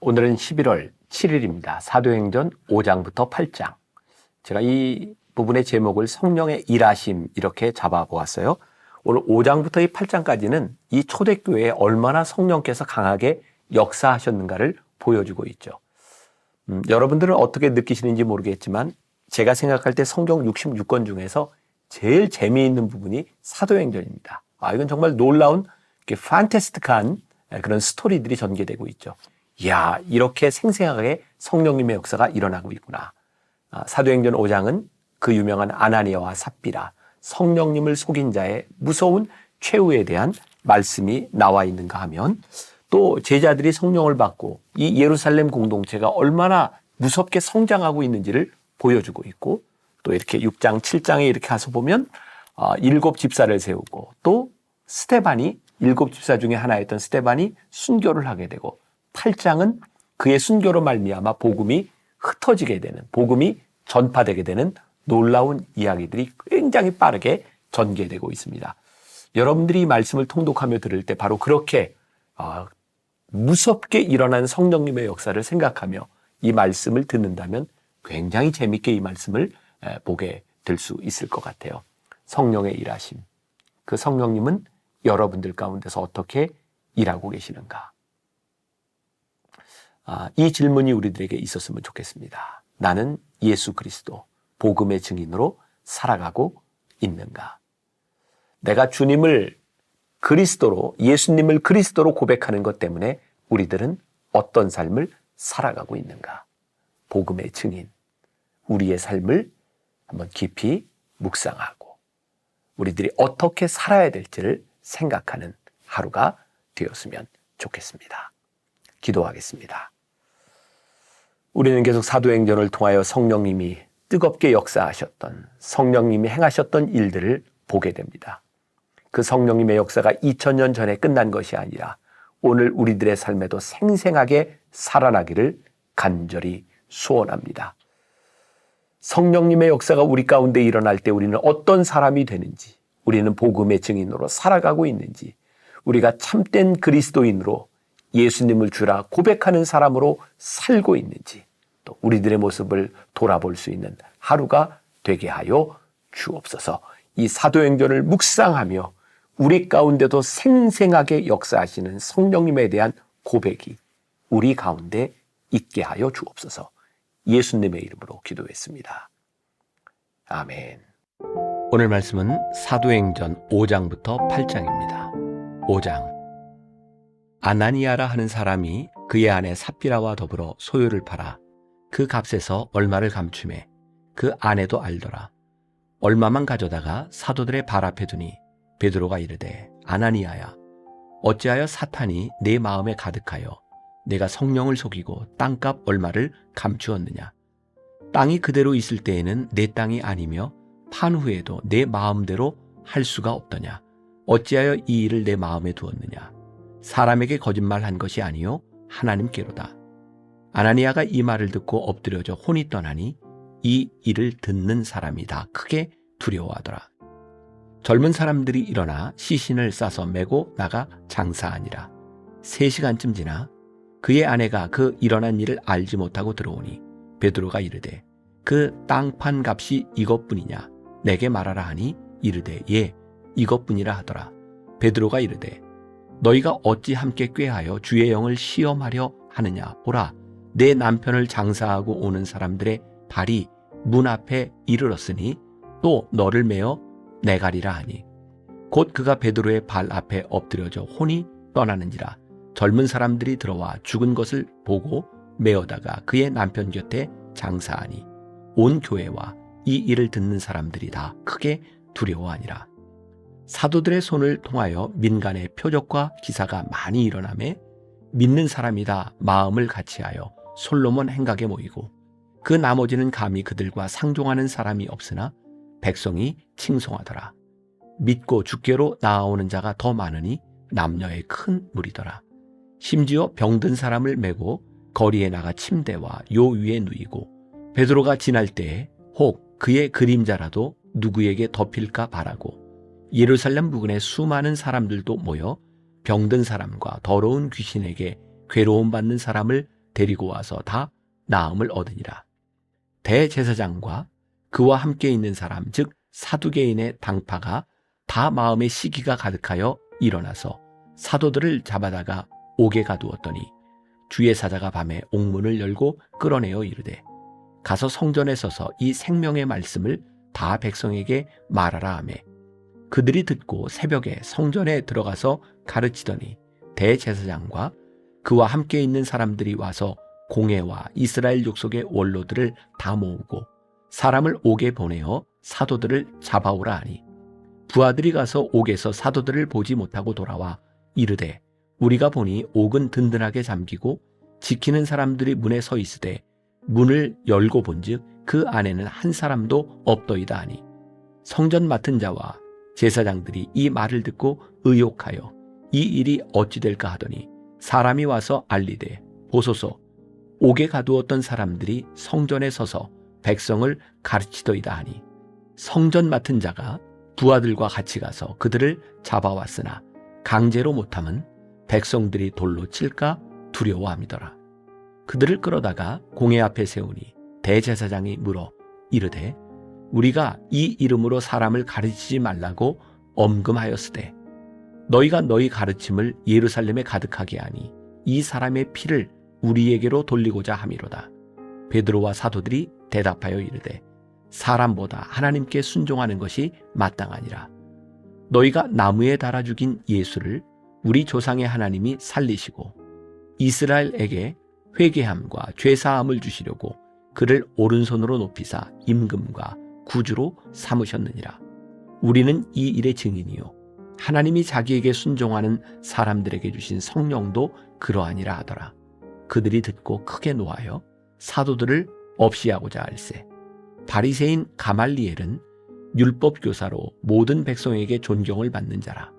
오늘은 11월 7일입니다. 사도행전 5장부터 8장. 제가 이 부분의 제목을 성령의 일하심 이렇게 잡아보았어요. 오늘 5장부터 이 8장까지는 이 초대교회에 얼마나 성령께서 강하게 역사하셨는가를 보여주고 있죠. 여러분들은 어떻게 느끼시는지 모르겠지만 제가 생각할 때 성경 66권 중에서 제일 재미있는 부분이 사도행전입니다. 이건 정말 놀라운 판타스틱한 그런 스토리들이 전개되고 있죠. 이야, 이렇게 생생하게 성령님의 역사가 일어나고 있구나. 사도행전 5장은 그 유명한 아나니아와 삽비라, 성령님을 속인 자의 무서운 최후에 대한 말씀이 나와 있는가 하면, 또 제자들이 성령을 받고 이 예루살렘 공동체가 얼마나 무섭게 성장하고 있는지를 보여주고 있고, 또 이렇게 6장, 7장에 이렇게 가서 보면 7 집사를 세우고, 또 스데반이 7 집사 중에 하나였던 스데반이 순교를 하게 되고, 8장은 그의 순교로 말미암아 복음이 흩어지게 되는, 복음이 전파되게 되는 놀라운 이야기들이 굉장히 빠르게 전개되고 있습니다. 여러분들이 이 말씀을 통독하며 들을 때 바로 그렇게 무섭게 일어난 성령님의 역사를 생각하며 이 말씀을 듣는다면 굉장히 재밌게 이 말씀을 보게 될 수 있을 것 같아요. 성령의 일하심. 그 성령님은 여러분들 가운데서 어떻게 일하고 계시는가? 이 질문이 우리들에게 있었으면 좋겠습니다. 나는 예수 그리스도, 복음의 증인으로 살아가고 있는가? 내가 주님을 그리스도로, 예수님을 그리스도로 고백하는 것 때문에 우리들은 어떤 삶을 살아가고 있는가? 복음의 증인, 우리의 삶을 한번 깊이 묵상하고 우리들이 어떻게 살아야 될지를 생각하는 하루가 되었으면 좋겠습니다. 기도하겠습니다. 우리는 계속 사도행전을 통하여 성령님이 뜨겁게 역사하셨던, 성령님이 행하셨던 일들을 보게 됩니다. 그 성령님의 역사가 2000년 전에 끝난 것이 아니라 오늘 우리들의 삶에도 생생하게 살아나기를 간절히 소원합니다. 성령님의 역사가 우리 가운데 일어날 때 우리는 어떤 사람이 되는지, 우리는 복음의 증인으로 살아가고 있는지, 우리가 참된 그리스도인으로 예수님을 주라 고백하는 사람으로 살고 있는지, 또 우리들의 모습을 돌아볼 수 있는 하루가 되게 하여 주옵소서. 이 사도행전을 묵상하며 우리 가운데도 생생하게 역사하시는 성령님에 대한 고백이 우리 가운데 있게 하여 주옵소서. 예수님의 이름으로 기도했습니다. 아멘. 오늘 말씀은 사도행전 5장부터 8장입니다. 5장. 아나니아라 하는 사람이 그의 아내 삽비라와 더불어 소유를 팔아 그 값에서 얼마를 감추매 그 아내도 알더라. 얼마만 가져다가 사도들의 발 앞에 두니 베드로가 이르되 아나니아야, 어찌하여 사탄이 내 마음에 가득하여 내가 성령을 속이고 땅값 얼마를 감추었느냐? 땅이 그대로 있을 때에는 내 땅이 아니며 판 후에도 내 마음대로 할 수가 없더냐? 어찌하여 이 일을 내 마음에 두었느냐? 사람에게 거짓말한 것이 아니요 하나님께로다. 아나니아가 이 말을 듣고 엎드려져 혼이 떠나니 이 일을 듣는 사람이 다 크게 두려워하더라. 젊은 사람들이 일어나 시신을 싸서 메고 나가 장사하니라. 3시간쯤 지나 그의 아내가 그 일어난 일을 알지 못하고 들어오니 베드로가 이르되 그 땅판 값이 이것뿐이냐? 내게 말하라 하니 이르되 예, 이것뿐이라 하더라. 베드로가 이르되 너희가 어찌 함께 꾀하여 주의 영을 시험하려 하느냐? 보라, 내 남편을 장사하고 오는 사람들의 발이 문 앞에 이르렀으니 또 너를 메어 내가리라 하니 곧 그가 베드로의 발 앞에 엎드려져 혼이 떠나는지라. 젊은 사람들이 들어와 죽은 것을 보고 메어다가 그의 남편 곁에 장사하니 온 교회와 이 일을 듣는 사람들이 다 크게 두려워하니라. 사도들의 손을 통하여 민간의 표적과 기사가 많이 일어나매 믿는 사람이 다 마음을 같이하여 솔로몬 행각에 모이고 그 나머지는 감히 그들과 상종하는 사람이 없으나 백성이 칭송하더라. 믿고 주께로 나아오는 자가 더 많으니 남녀의 큰 무리더라. 심지어 병든 사람을 메고 거리에 나가 침대와 요 위에 누이고 베드로가 지날 때에 혹 그의 그림자라도 누구에게 덮일까 바라고 예루살렘 부근에 수많은 사람들도 모여 병든 사람과 더러운 귀신에게 괴로움 받는 사람을 데리고 와서 다 나음을 얻으니라. 대제사장과 그와 함께 있는 사람 즉 사두개인의 당파가 다 마음에 시기가 가득하여 일어나서 사도들을 잡아다가 옥에 가두었더니 주의 사자가 밤에 옥문을 열고 끌어내어 이르되 가서 성전에 서서 이 생명의 말씀을 다 백성에게 말하라 하매 그들이 듣고 새벽에 성전에 들어가서 가르치더니 대제사장과 그와 함께 있는 사람들이 와서 공회와 이스라엘 족속의 원로들을 다 모으고 사람을 옥에 보내어 사도들을 잡아오라 하니 부하들이 가서 옥에서 사도들을 보지 못하고 돌아와 이르되 우리가 보니 옥은 든든하게 잠기고 지키는 사람들이 문에 서 있으되 문을 열고 본즉 그 안에는 한 사람도 없더이다 하니 성전 맡은 자와 제사장들이 이 말을 듣고 의혹하여 이 일이 어찌 될까 하더니 사람이 와서 알리되 보소서 옥에 가두었던 사람들이 성전에 서서 백성을 가르치더이다 하니 성전 맡은 자가 부하들과 같이 가서 그들을 잡아왔으나 강제로 못함은 백성들이 돌로 칠까 두려워함이더라. 그들을 끌어다가 공회 앞에 세우니 대제사장이 물어 이르되 우리가 이 이름으로 사람을 가르치지 말라고 엄금하였으되 너희가 너희 가르침을 예루살렘에 가득하게 하니 이 사람의 피를 우리에게로 돌리고자 함이로다. 베드로와 사도들이 대답하여 이르되 사람보다 하나님께 순종하는 것이 마땅하니라. 너희가 나무에 달아 죽인 예수를 우리 조상의 하나님이 살리시고 이스라엘에게 회개함과 죄사함을 주시려고 그를 오른손으로 높이사 임금과 구주로 삼으셨느니라. 우리는 이 일의 증인이요 하나님이 자기에게 순종하는 사람들에게 주신 성령도 그러하니라 하더라. 그들이 듣고 크게 노하여 사도들을 없이하고자 할세 바리새인 가말리엘은 율법 교사로 모든 백성에게 존경을 받는 자라.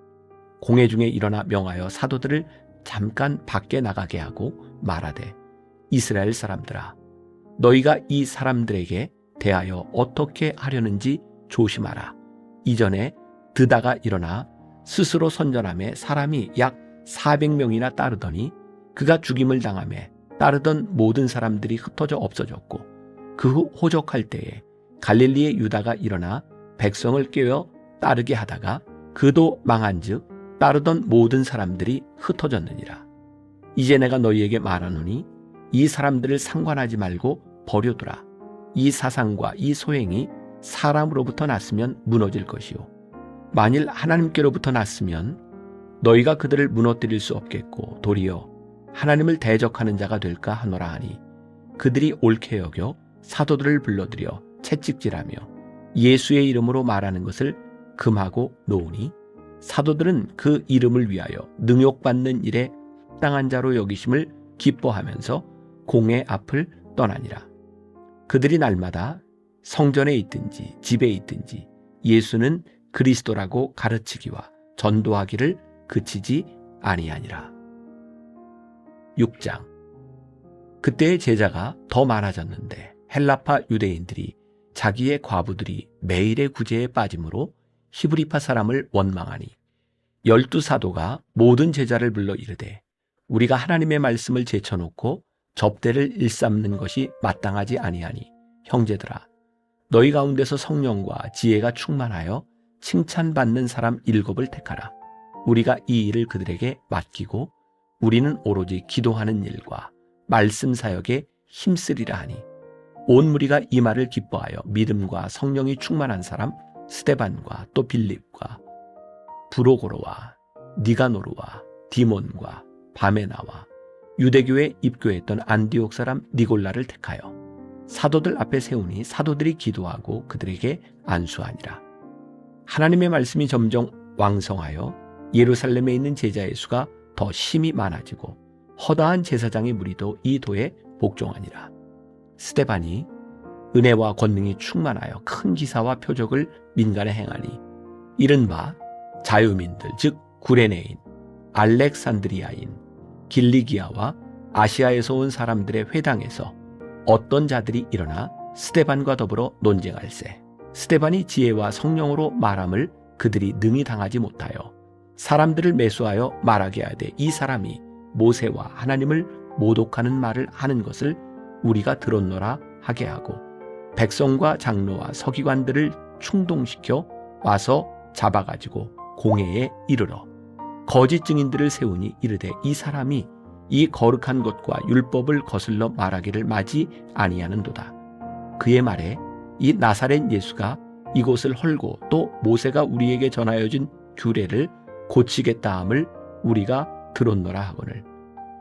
공회 중에 일어나 명하여 사도들을 잠깐 밖에 나가게 하고 말하되 이스라엘 사람들아 너희가 이 사람들에게 대하여 어떻게 하려는지 조심하라. 이전에 드다가 일어나 스스로 선전하며 사람이 약 400명이나 따르더니 그가 죽임을 당하며 따르던 모든 사람들이 흩어져 없어졌고 그 후 호적할 때에 갈릴리의 유다가 일어나 백성을 깨워 따르게 하다가 그도 망한즉 따르던 모든 사람들이 흩어졌느니라. 이제 내가 너희에게 말하노니 이 사람들을 상관하지 말고 버려두라. 이 사상과 이 소행이 사람으로부터 났으면 무너질 것이요 만일 하나님께로부터 났으면 너희가 그들을 무너뜨릴 수 없겠고 도리어 하나님을 대적하는 자가 될까 하노라 하니 그들이 옳게 여겨 사도들을 불러들여 채찍질하며 예수의 이름으로 말하는 것을 금하고 놓으니 사도들은 그 이름을 위하여 능욕받는 일에 합당한 자로 여기심을 기뻐하면서 공회 앞을 떠나니라. 그들이 날마다 성전에 있든지 집에 있든지 예수는 그리스도라고 가르치기와 전도하기를 그치지 아니하니라. 6장. 그때의 제자가 더 많아졌는데 헬라파 유대인들이 자기의 과부들이 매일의 구제에 빠짐으로 히브리파 사람을 원망하니 12사도가 모든 제자를 불러 이르되 우리가 하나님의 말씀을 제쳐놓고 접대를 일삼는 것이 마땅하지 아니하니 형제들아 너희 가운데서 성령과 지혜가 충만하여 칭찬받는 사람 7을 택하라. 우리가 이 일을 그들에게 맡기고 우리는 오로지 기도하는 일과 말씀 사역에 힘쓰리라 하니 온 무리가 이 말을 기뻐하여 믿음과 성령이 충만한 사람 스데반과 또 빌립과 브로고로와 니가노르와 디몬과 바메나와 유대교에 입교했던 안디옥 사람 니골라를 택하여 사도들 앞에 세우니 사도들이 기도하고 그들에게 안수하니라. 하나님의 말씀이 점점 왕성하여 예루살렘에 있는 제자의 수가 더 심히 많아지고 허다한 제사장의 무리도 이 도에 복종하니라. 스데반이 은혜와 권능이 충만하여 큰 기사와 표적을 민간에 행하니 이른바 자유민들 즉 구레네인, 알렉산드리아인, 길리기아와 아시아에서 온 사람들의 회당에서 어떤 자들이 일어나 스데반과 더불어 논쟁할세. 스데반이 지혜와 성령으로 말함을 그들이 능히 당하지 못하여 사람들을 매수하여 말하게 하되 이 사람이 모세와 하나님을 모독하는 말을 하는 것을 우리가 들었노라 하게 하고 백성과 장로와 서기관들을 충동시켜 와서 잡아가지고 공회에 이르러 거짓 증인들을 세우니 이르되 이 사람이 이 거룩한 것과 율법을 거슬러 말하기를 마지 아니하는도다. 그의 말에 이 나사렛 예수가 이곳을 헐고 또 모세가 우리에게 전하여 준 규례를 고치겠다 함을 우리가 들었노라 하거늘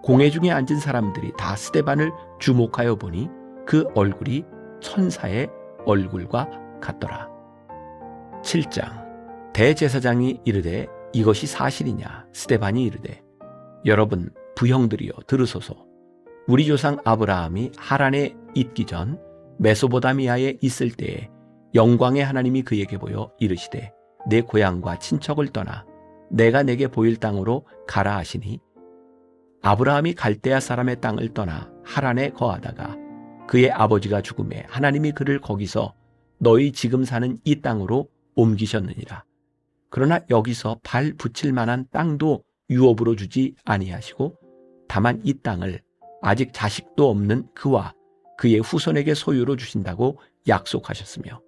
공회 중에 앉은 사람들이 다 스데반을 주목하여 보니 그 얼굴이 천사의 얼굴과 같더라. 7장. 대제사장이 이르되 이것이 사실이냐? 스데반이 이르되 여러분 부형들이여 들으소서. 우리 조상 아브라함이 하란에 있기 전 메소보다미아에 있을 때에 영광의 하나님이 그에게 보여 이르시되 내 고향과 친척을 떠나 내가 내게 보일 땅으로 가라 하시니 아브라함이 갈대아 사람의 땅을 떠나 하란에 거하다가 그의 아버지가 죽음에 하나님이 그를 거기서 너희 지금 사는 이 땅으로 옮기셨느니라. 그러나 여기서 발 붙일 만한 땅도 유업으로 주지 아니하시고 다만 이 땅을 아직 자식도 없는 그와 그의 후손에게 소유로 주신다고 약속하셨으며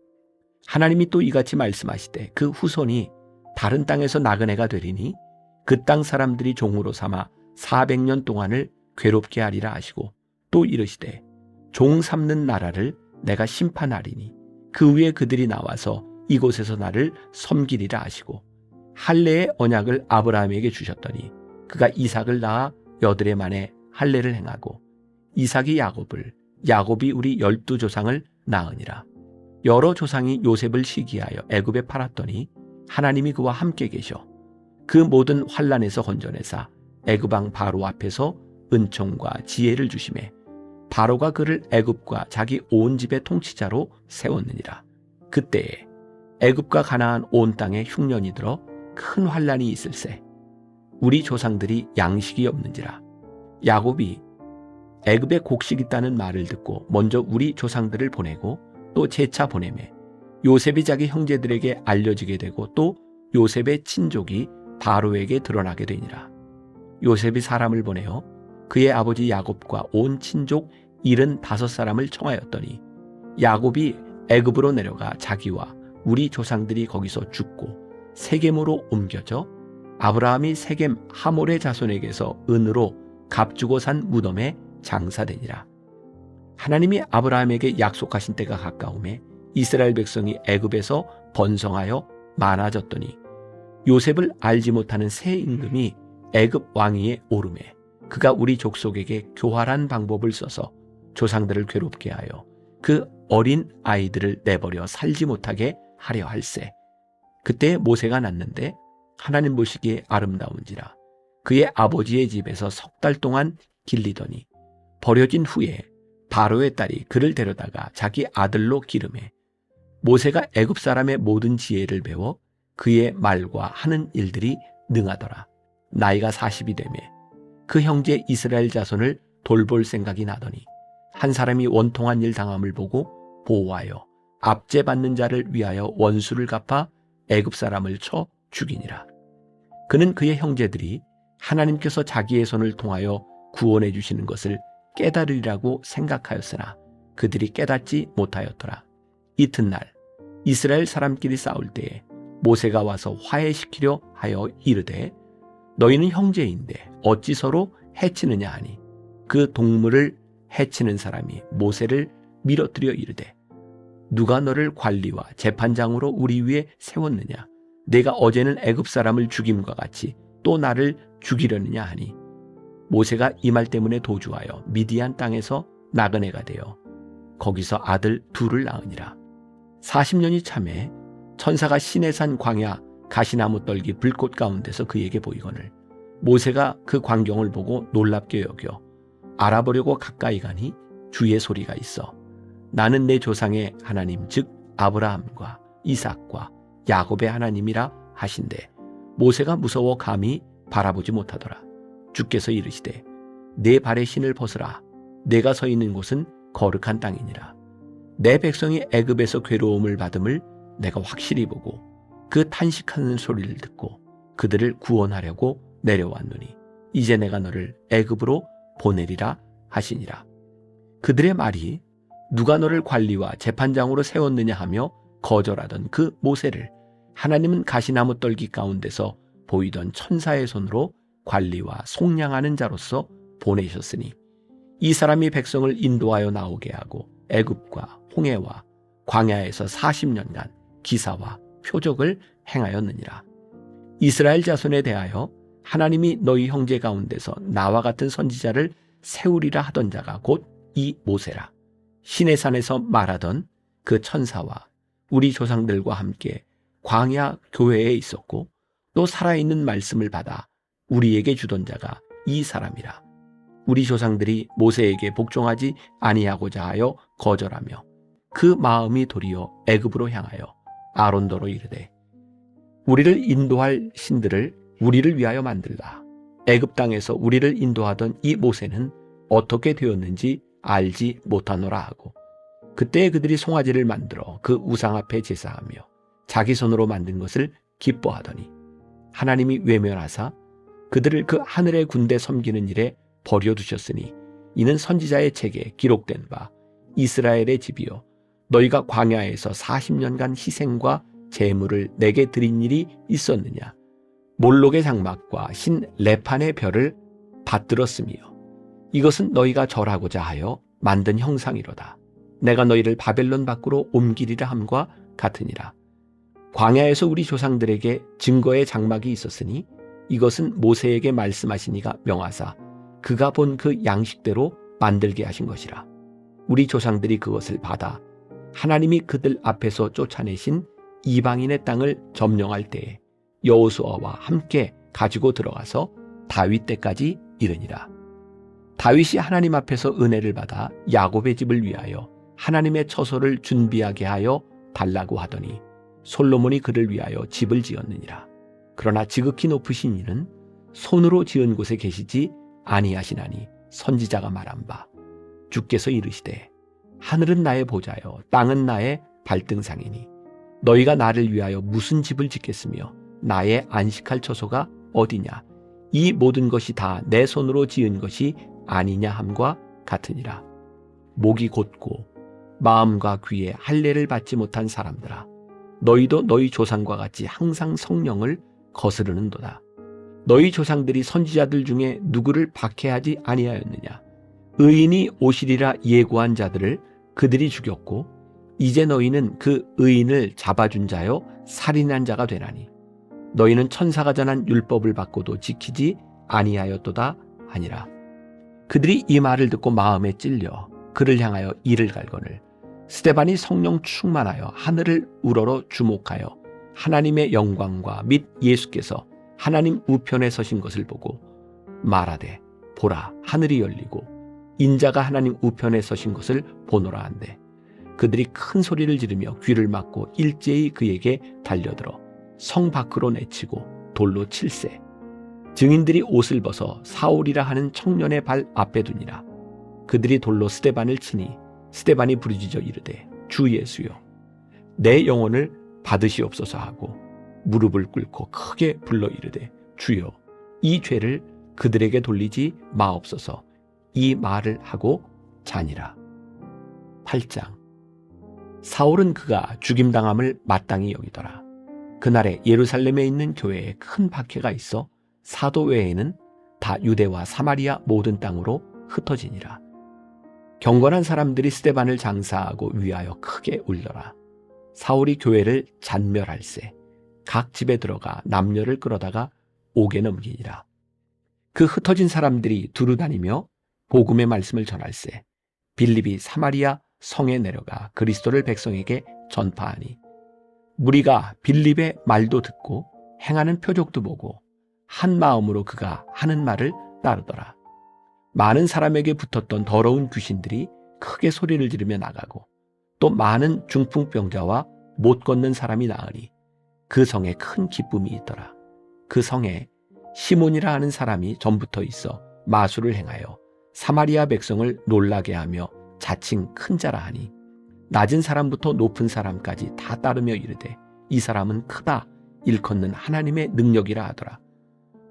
하나님이 또 이같이 말씀하시되 그 후손이 다른 땅에서 나그네가 되리니 그 땅 사람들이 종으로 삼아 400년 동안을 괴롭게 하리라 하시고 또 이르시되 종 삼는 나라를 내가 심판하리니 그 위에 그들이 나와서 이곳에서 나를 섬기리라 하시고 할례의 언약을 아브라함에게 주셨더니 그가 이삭을 낳아 8해 만에 할례를 행하고 이삭이 야곱을 야곱이 우리 12조상을 낳으니라. 여러 조상이 요셉을 시기하여 애굽에 팔았더니 하나님이 그와 함께 계셔 그 모든 환난에서 건져내사 애굽 왕 바로 앞에서 은총과 지혜를 주심에 바로가 그를 애굽과 자기 온 집의 통치자로 세웠느니라. 그때에 애굽과 가나안 온 땅에 흉년이 들어 큰 환난이 있을세. 우리 조상들이 양식이 없는지라. 야곱이 애굽에 곡식 있다는 말을 듣고 먼저 우리 조상들을 보내고 또 재차 보내매 요셉이 자기 형제들에게 알려지게 되고 또 요셉의 친족이 바로에게 드러나게 되니라. 요셉이 사람을 보내어 그의 아버지 야곱과 온 친족 75사람을 청하였더니 야곱이 애굽으로 내려가 자기와 우리 조상들이 거기서 죽고 세겜으로 옮겨져 아브라함이 세겜 하몰의 자손에게서 은으로 값주고 산 무덤에 장사되니라. 하나님이 아브라함에게 약속하신 때가 가까우매 이스라엘 백성이 애굽에서 번성하여 많아졌더니 요셉을 알지 못하는 새 임금이 애굽 왕위에 오르매 그가 우리 족속에게 교활한 방법을 써서 조상들을 괴롭게 하여 그 어린 아이들을 내버려 살지 못하게 하려 할세. 그때 모세가 났는데 하나님 보시기에 아름다운지라 그의 아버지의 집에서 3달 동안 길리더니 버려진 후에 바로의 딸이 그를 데려다가 자기 아들로 기르매 모세가 애굽 사람의 모든 지혜를 배워 그의 말과 하는 일들이 능하더라. 나이가 40이 되매 그 형제 이스라엘 자손을 돌볼 생각이 나더니 한 사람이 원통한 일 당함을 보고 보호하여 압제받는 자를 위하여 원수를 갚아 애굽 사람을 쳐 죽이니라. 그는 그의 형제들이 하나님께서 자기의 손을 통하여 구원해 주시는 것을 깨달으리라고 생각하였으나 그들이 깨닫지 못하였더라. 이튿날 이스라엘 사람끼리 싸울 때에 모세가 와서 화해시키려 하여 이르되 너희는 형제인데 어찌 서로 해치느냐 하니 그 동물을 해치는 사람이 모세를 밀어뜨려 이르되 누가 너를 관리와 재판장으로 우리 위에 세웠느냐? 내가 어제는 애굽 사람을 죽임과 같이 또 나를 죽이려느냐 하니 모세가 이 말 때문에 도주하여 미디안 땅에서 나그네가 되어 거기서 아들 둘을 낳으니라. 40년이 참에 천사가 시내산 광야 가시나무 떨기 불꽃 가운데서 그에게 보이거늘 모세가 그 광경을 보고 놀랍게 여겨 알아보려고 가까이 가니 주의 소리가 있어 나는 내 조상의 하나님 즉 아브라함과 이삭과 야곱의 하나님이라 하신대 모세가 무서워 감히 바라보지 못하더라. 주께서 이르시되 내 발의 신을 벗으라. 내가 서 있는 곳은 거룩한 땅이니라. 내 백성이 애굽에서 괴로움을 받음을 내가 확실히 보고 그 탄식하는 소리를 듣고 그들을 구원하려고 내려왔노니 이제 내가 너를 애굽으로 보내리라 하시니라. 그들의 말이 누가 너를 관리와 재판장으로 세웠느냐 하며 거절하던 그 모세를 하나님은 가시나무 떨기 가운데서 보이던 천사의 손으로 관리와 속량하는 자로서 보내셨으니 이 사람이 백성을 인도하여 나오게 하고 애굽과 홍해와 광야에서 40년간 기사와 표적을 행하였느니라. 이스라엘 자손에 대하여 하나님이 너희 형제 가운데서 나와 같은 선지자를 세우리라 하던 자가 곧 이 모세라. 시내산에서 말하던 그 천사와 우리 조상들과 함께 광야 교회에 있었고 또 살아있는 말씀을 받아 우리에게 주던 자가 이 사람이라. 우리 조상들이 모세에게 복종하지 아니하고자 하여 거절하며 그 마음이 도리어 애굽으로 향하여 아론더로 이르되 우리를 인도할 신들을 우리를 위하여 만들라. 애굽 땅에서 우리를 인도하던 이 모세는 어떻게 되었는지 알지 못하노라 하고 그때 그들이 송아지를 만들어 그 우상 앞에 제사하며 자기 손으로 만든 것을 기뻐하더니 하나님이 외면하사 그들을 그 하늘의 군대 섬기는 일에 버려두셨으니 이는 선지자의 책에 기록된 바 이스라엘의 집이여 너희가 광야에서 40년간 희생과 제물을 내게 드린 일이 있었느냐. 몰록의 장막과 신 레판의 별을 받들었으며 이것은 너희가 절하고자 하여 만든 형상이로다. 내가 너희를 바벨론 밖으로 옮기리라 함과 같으니라. 광야에서 우리 조상들에게 증거의 장막이 있었으니 이것은 모세에게 말씀하시니가 명하사 그가 본 그 양식대로 만들게 하신 것이라. 우리 조상들이 그것을 받아 하나님이 그들 앞에서 쫓아내신 이방인의 땅을 점령할 때에 여호수아와 함께 가지고 들어가서 다윗 때까지 이르니라. 다윗이 하나님 앞에서 은혜를 받아 야곱의 집을 위하여 하나님의 처소를 준비하게 하여 달라고 하더니 솔로몬이 그를 위하여 집을 지었느니라. 그러나 지극히 높으신 이는 손으로 지은 곳에 계시지 아니하시나니 선지자가 말한 바 주께서 이르시되 하늘은 나의 보좌여 땅은 나의 발등상이니 너희가 나를 위하여 무슨 집을 짓겠으며 나의 안식할 처소가 어디냐. 이 모든 것이 다 내 손으로 지은 것이 아니냐 함과 같으니라. 목이 곧고 마음과 귀에 할례를 받지 못한 사람들아 너희도 너희 조상과 같이 항상 성령을 거스르는도다. 너희 조상들이 선지자들 중에 누구를 박해하지 아니하였느냐. 의인이 오시리라 예고한 자들을 그들이 죽였고 이제 너희는 그 의인을 잡아준 자여 살인한 자가 되나니 너희는 천사가 전한 율법을 받고도 지키지 아니하였도다 하니라. 그들이 이 말을 듣고 마음에 찔려 그를 향하여 이를 갈거늘 스데반이 성령 충만하여 하늘을 우러러 주목하여 하나님의 영광과 및 예수께서 하나님 우편에 서신 것을 보고 말하되 보라 하늘이 열리고 인자가 하나님 우편에 서신 것을 보노라 한대 그들이 큰 소리를 지르며 귀를 막고 일제히 그에게 달려들어 성 밖으로 내치고 돌로 칠세. 증인들이 옷을 벗어 사울이라 하는 청년의 발 앞에 두니라. 그들이 돌로 스데반을 치니 스데반이 부르짖어 이르되 주 예수여 내 영혼을 받으시옵소서 하고 무릎을 꿇고 크게 불러 이르되 주여 이 죄를 그들에게 돌리지 마옵소서. 이 말을 하고 자니라. 8장. 사울은 그가 죽임당함을 마땅히 여기더라. 그날에 예루살렘에 있는 교회에 큰 박해가 있어 사도 외에는 다 유대와 사마리아 모든 땅으로 흩어지니라. 경건한 사람들이 스데반을 장사하고 위하여 크게 울더라. 사울이 교회를 잔멸할세 각 집에 들어가 남녀를 끌어다가 옥에 넘기니라. 그 흩어진 사람들이 두루 다니며 복음의 말씀을 전할세 빌립이 사마리아 성에 내려가 그리스도를 백성에게 전파하니 무리가 빌립의 말도 듣고 행하는 표적도 보고 한 마음으로 그가 하는 말을 따르더라. 많은 사람에게 붙었던 더러운 귀신들이 크게 소리를 지르며 나가고 또 많은 중풍병자와 못 걷는 사람이 나으니 그 성에 큰 기쁨이 있더라. 그 성에 시몬이라 하는 사람이 전부터 있어 마술을 행하여 사마리아 백성을 놀라게 하며 자칭 큰 자라 하니 낮은 사람부터 높은 사람까지 다 따르며 이르되 이 사람은 크다 일컫는 하나님의 능력이라 하더라.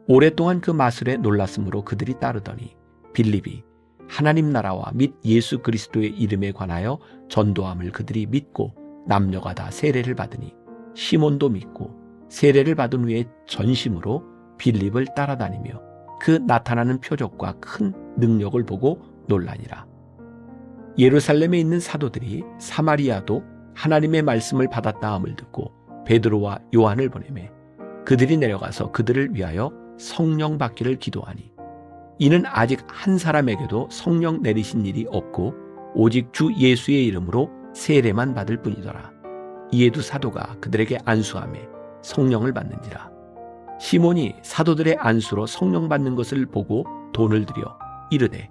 오랫동안 그 마술에 놀랐으므로 그들이 따르더니 빌립이 하나님 나라와 및 예수 그리스도의 이름에 관하여 전도함을 그들이 믿고 남녀가 다 세례를 받으니 시몬도 믿고 세례를 받은 후에 전심으로 빌립을 따라다니며 그 나타나는 표적과 큰 능력을 보고 놀라니라. 예루살렘에 있는 사도들이 사마리아도 하나님의 말씀을 받았다 함을 듣고 베드로와 요한을 보내매 그들이 내려가서 그들을 위하여 성령 받기를 기도하니 이는 아직 한 사람에게도 성령 내리신 일이 없고 오직 주 예수의 이름으로 세례만 받을 뿐이더라. 이에 두 사도가 그들에게 안수하며 성령을 받는지라. 시몬이 사도들의 안수로 성령 받는 것을 보고 돈을 들여 이르되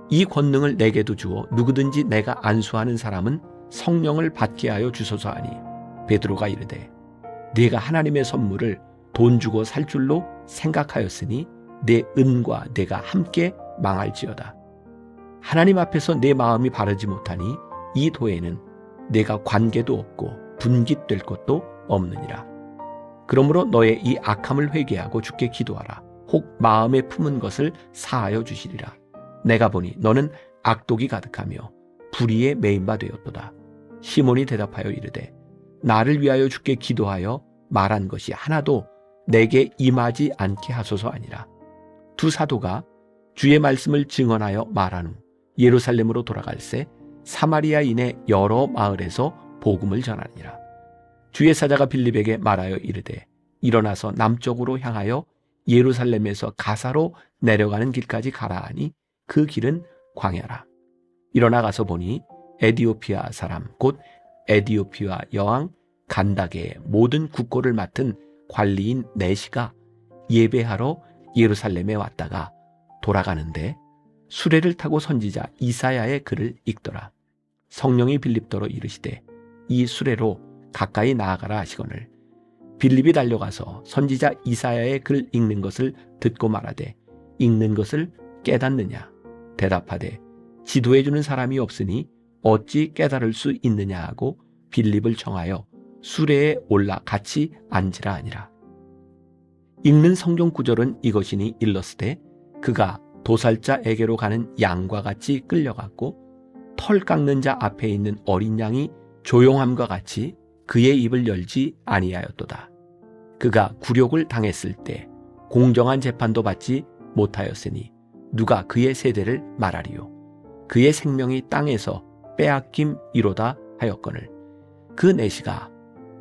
이 권능을 내게도 주어 누구든지 내가 안수하는 사람은 성령을 받게 하여 주소서 하니 베드로가 이르되 네가 하나님의 선물을 돈 주고 살 줄로 생각하였으니 내 은과 내가 함께 망할지어다. 하나님 앞에서 내 마음이 바르지 못하니 이 도에는 내가 관계도 없고 분깃될 것도 없느니라. 그러므로 너의 이 악함을 회개하고 주께 기도하라. 혹 마음에 품은 것을 사하여 주시리라. 내가 보니 너는 악독이 가득하며 불의에 매인 바 되었도다. 시몬이 대답하여 이르되 나를 위하여 주께 기도하여 말한 것이 하나도 내게 임하지 않게 하소서 아니라. 두 사도가 주의 말씀을 증언하여 말한 후 예루살렘으로 돌아갈새 사마리아인의 여러 마을에서 복음을 전하니라. 주의 사자가 빌립에게 말하여 이르되 일어나서 남쪽으로 향하여 예루살렘에서 가사로 내려가는 길까지 가라 하니 그 길은 광야라. 일어나 가서 보니 에디오피아 사람 곧 에디오피아 여왕 간다게의 모든 국고를 맡은 관리인 네시가 예배하러 예루살렘에 왔다가 돌아가는데 수레를 타고 선지자 이사야의 글을 읽더라. 성령이 빌립더러 이르시되 이 수레로 가까이 나아가라 하시거늘 빌립이 달려가서 선지자 이사야의 글 읽는 것을 듣고 말하되 읽는 것을 깨닫느냐 대답하되 지도해주는 사람이 없으니 어찌 깨달을 수 있느냐 하고 빌립을 청하여 수레에 올라 같이 앉으라 하니라. 읽는 성경 구절은 이것이니 일렀으되 그가 도살자에게로 가는 양과 같이 끌려갔고 털 깎는 자 앞에 있는 어린 양이 조용함과 같이 그의 입을 열지 아니하였도다. 그가 굴욕을 당했을 때 공정한 재판도 받지 못하였으니 누가 그의 세대를 말하리요. 그의 생명이 땅에서 빼앗김이로다 하였거늘 그 내시가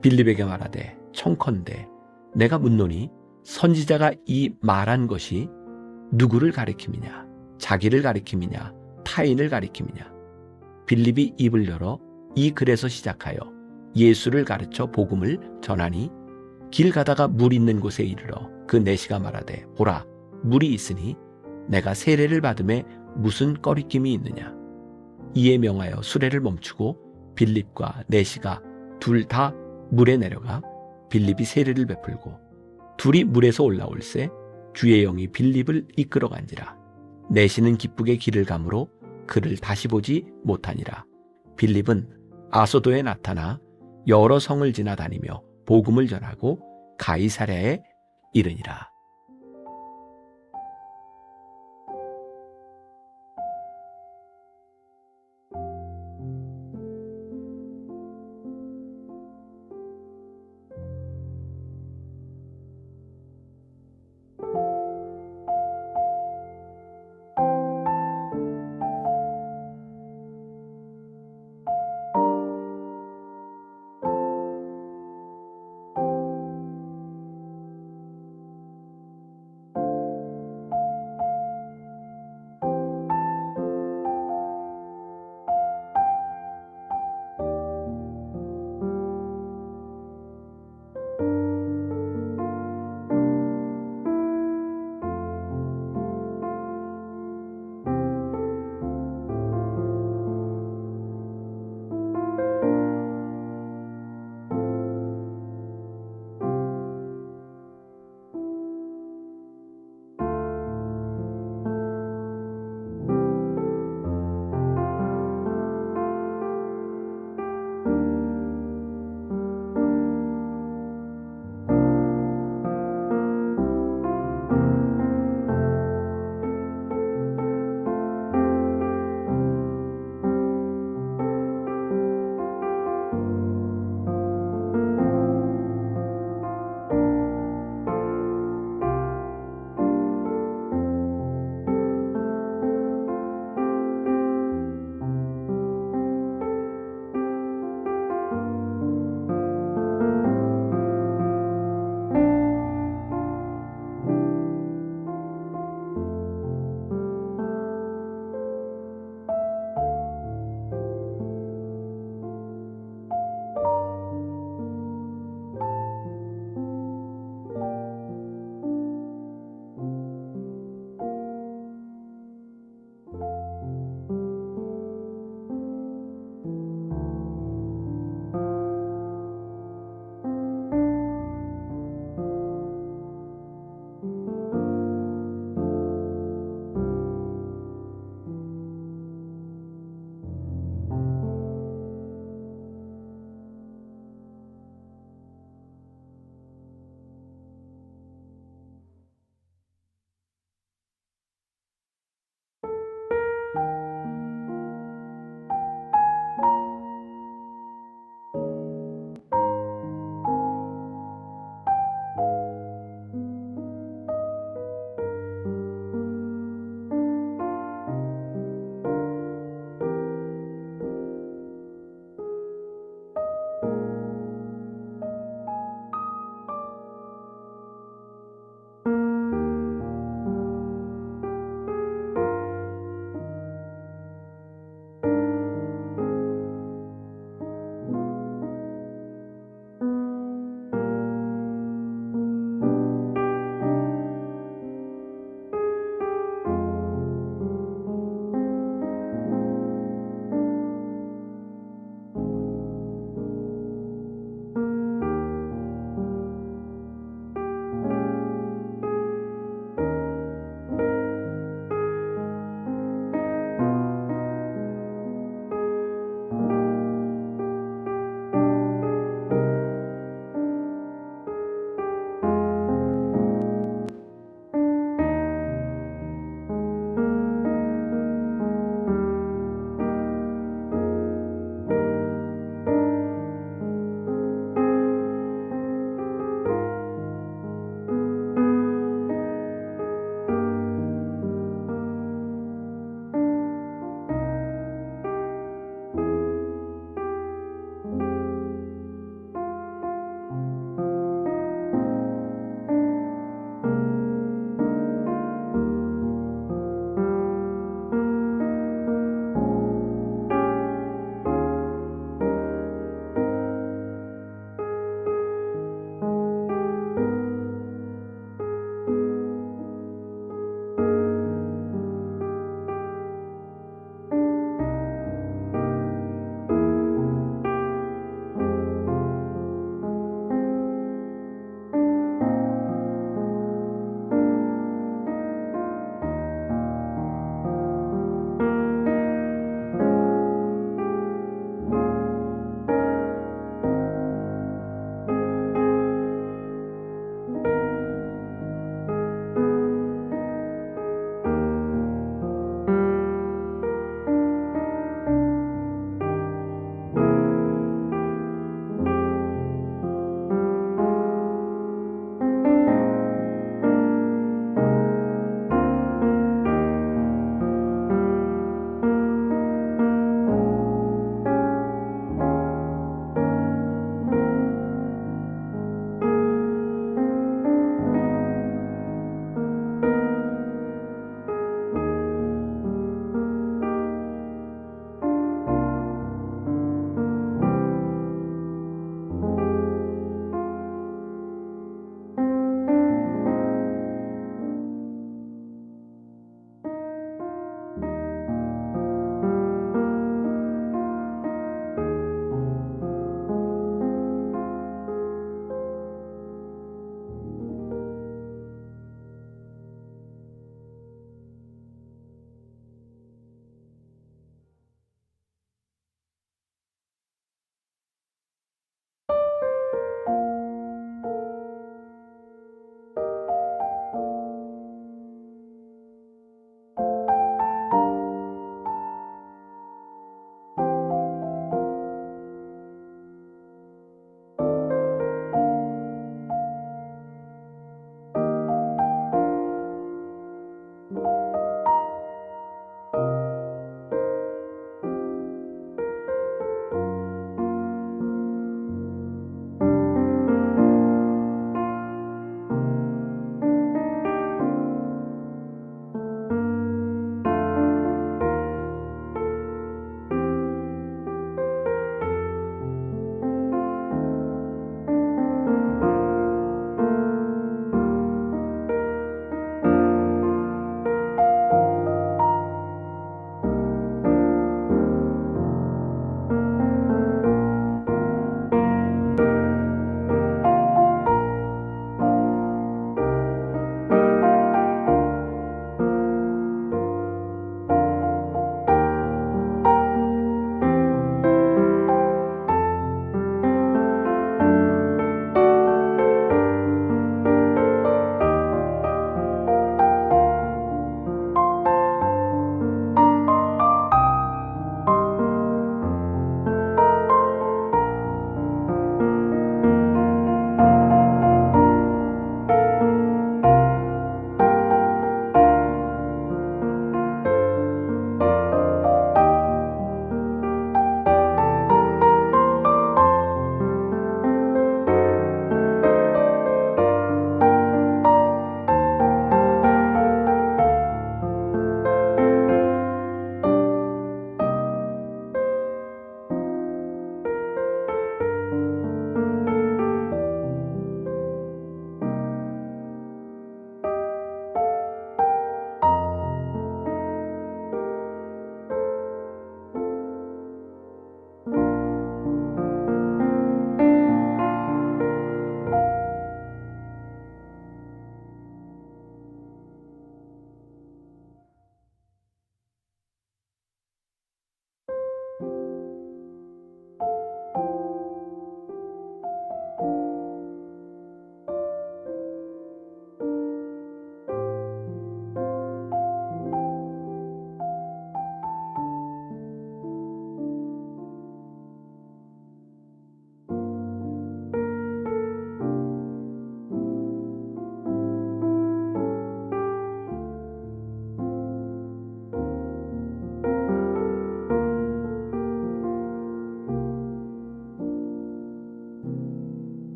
빌립에게 말하되 청컨대 내가 묻노니 선지자가 이 말한 것이 누구를 가리킴이냐 자기를 가리킴이냐 타인을 가리킴이냐. 빌립이 입을 열어 이 글에서 시작하여 예수를 가르쳐 복음을 전하니 길 가다가 물 있는 곳에 이르러 그 내시가 말하되 보라 물이 있으니 내가 세례를 받음에 무슨 꺼리낌이 있느냐. 이에 명하여 수레를 멈추고 빌립과 내시가 둘 다 물에 내려가 빌립이 세례를 베풀고 둘이 물에서 올라올새 주의 영이 빌립을 이끌어 간지라. 내시는 기쁘게 길을 가므로 그를 다시 보지 못하니라. 빌립은 아소도에 나타나 여러 성을 지나다니며 복음을 전하고 가이사랴에 이르니라.